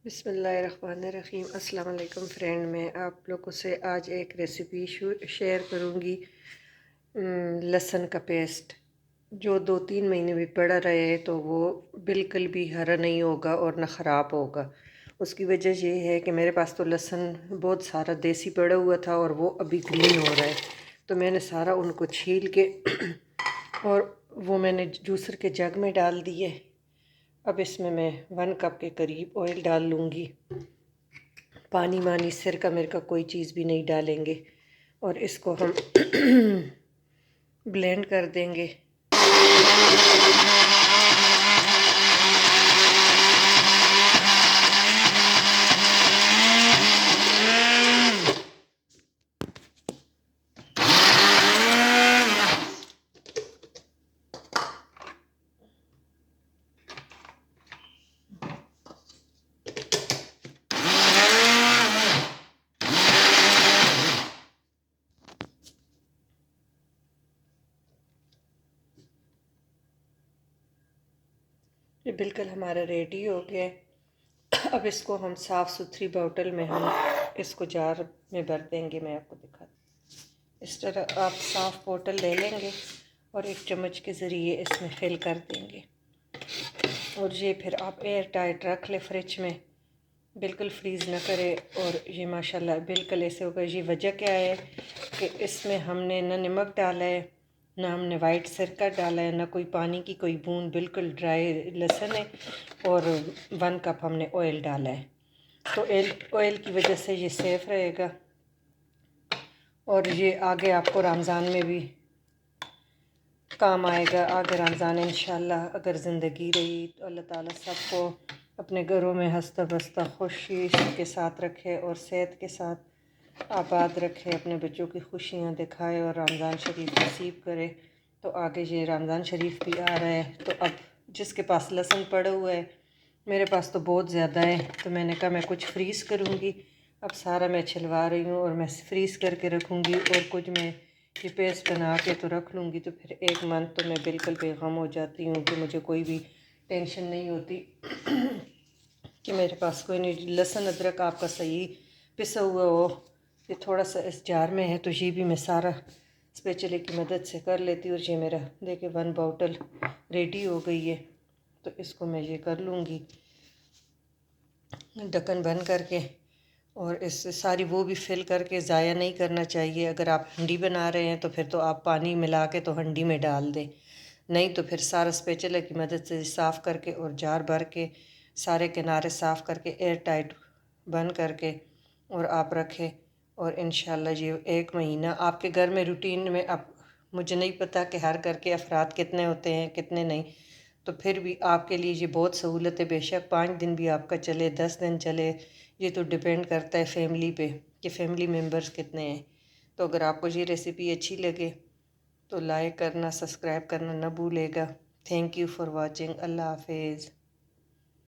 بسم اللہ الرحمن الرحیم۔ السلام علیکم فرینڈ، میں آپ لوگوں سے آج ایک ریسیپی شیئر کروں گی لہسن کا پیسٹ، جو 2-3 مہینے بھی پڑا رہے تو وہ بالکل بھی ہرا نہیں ہوگا اور نہ خراب ہوگا۔ اس کی وجہ یہ ہے کہ میرے پاس تو لہسن بہت سارا دیسی پڑا ہوا تھا اور وہ ابھی گرین ہو رہا ہے، تو میں نے سارا ان کو چھیل کے اور وہ میں نے جوسر کے جگ میں ڈال دیے۔ اب اس میں 1 کپ کے قریب آئل ڈال لوں گی۔ پانی سرکہ مرکہ کوئی چیز بھی نہیں ڈالیں گے، اور اس کو ہم بلینڈ کر دیں گے۔ یہ بالکل ہمارا ریڈی ہو گیا ہے۔ اب اس کو ہم صاف ستھری بوتل میں ہم اس کو جار میں بھر دیں گے۔ میں آپ کو دکھاتی ہوں، اس طرح آپ صاف بوتل لے لیں گے اور ایک چمچ کے ذریعے اس میں فل کر دیں گے، اور یہ پھر آپ ایئر ٹائٹ رکھ لیں فریج میں، بالکل فریز نہ کرے۔ اور یہ ماشاءاللہ بالکل ایسے ہوگا۔ یہ وجہ کیا ہے کہ اس میں ہم نے نہ نمک ڈالا ہے، نہ ہم نے وائٹ سرکہ ڈالا ہے، نہ کوئی پانی کی کوئی بوند، بالکل ڈرائی لہسن ہے، اور 1 کپ ہم نے آئل ڈالا ہے، تو آئل کی وجہ سے یہ سیف رہے گا۔ اور یہ آگے آپ کو رمضان میں بھی کام آئے گا۔ آگے رمضان انشاءاللہ اگر زندگی رہی تو اللہ تعالیٰ سب کو اپنے گھروں میں ہنستا بستا خوشی کے ساتھ رکھے اور صحت کے ساتھ آباد رکھے، اپنے بچوں کی خوشیاں دکھائے اور رمضان شریف نصیب کرے۔ تو آگے یہ رمضان شریف بھی آ رہا ہے، تو اب جس کے پاس لہسن پڑا ہوا ہے، میرے پاس تو بہت زیادہ ہے، تو میں نے کہا میں کچھ فریز کروں گی۔ اب سارا میں چھلوا رہی ہوں اور میں فریز کر کے رکھوں گی، اور کچھ میں یہ پیسٹ بنا کے تو رکھ لوں گی، تو پھر 1 منتھ تو میں بالکل بے غم ہو جاتی ہوں کہ مجھے کوئی بھی ٹینشن نہیں ہوتی کہ میرے پاس کوئی نہیں۔ لہسن ادرک آپ کا صحیح پسا ہوا ہو۔ یہ تھوڑا سا اس جار میں ہے، تو یہ بھی میں سارا اسپیچلے کی مدد سے کر لیتی ہوں۔ اور یہ میرا دیکھیں 1 بوتل ریڈی ہو گئی ہے، تو اس کو میں یہ کر لوں گی ڈھکن بند کر کے، اور اس سے ساری وہ بھی فل کر کے ضائع نہیں کرنا چاہیے۔ اگر آپ ہنڈی بنا رہے ہیں تو پھر تو آپ پانی ملا کے تو ہنڈی میں ڈال دیں، نہیں تو پھر سارا اسپیچلے کی مدد سے صاف کر کے اور جار بھر کے سارے کنارے صاف کر کے ایئر ٹائٹ بند کر کے اور آپ رکھیں۔ اور انشاءاللہ یہ 1 مہینہ آپ کے گھر میں روٹین میں، اب مجھے نہیں پتہ کہ ہر گھر کے افراد کتنے ہوتے ہیں کتنے نہیں، تو پھر بھی آپ کے لیے یہ بہت سہولت ہے۔ بے شک 5 دن بھی آپ کا چلے، 10 دن چلے، یہ تو ڈیپینڈ کرتا ہے فیملی پہ کہ فیملی ممبرز کتنے ہیں۔ تو اگر آپ کو یہ ریسیپی اچھی لگے تو لائک کرنا، سبسکرائب کرنا نہ بھولے گا۔ Thank you for watching. اللہ حافظ۔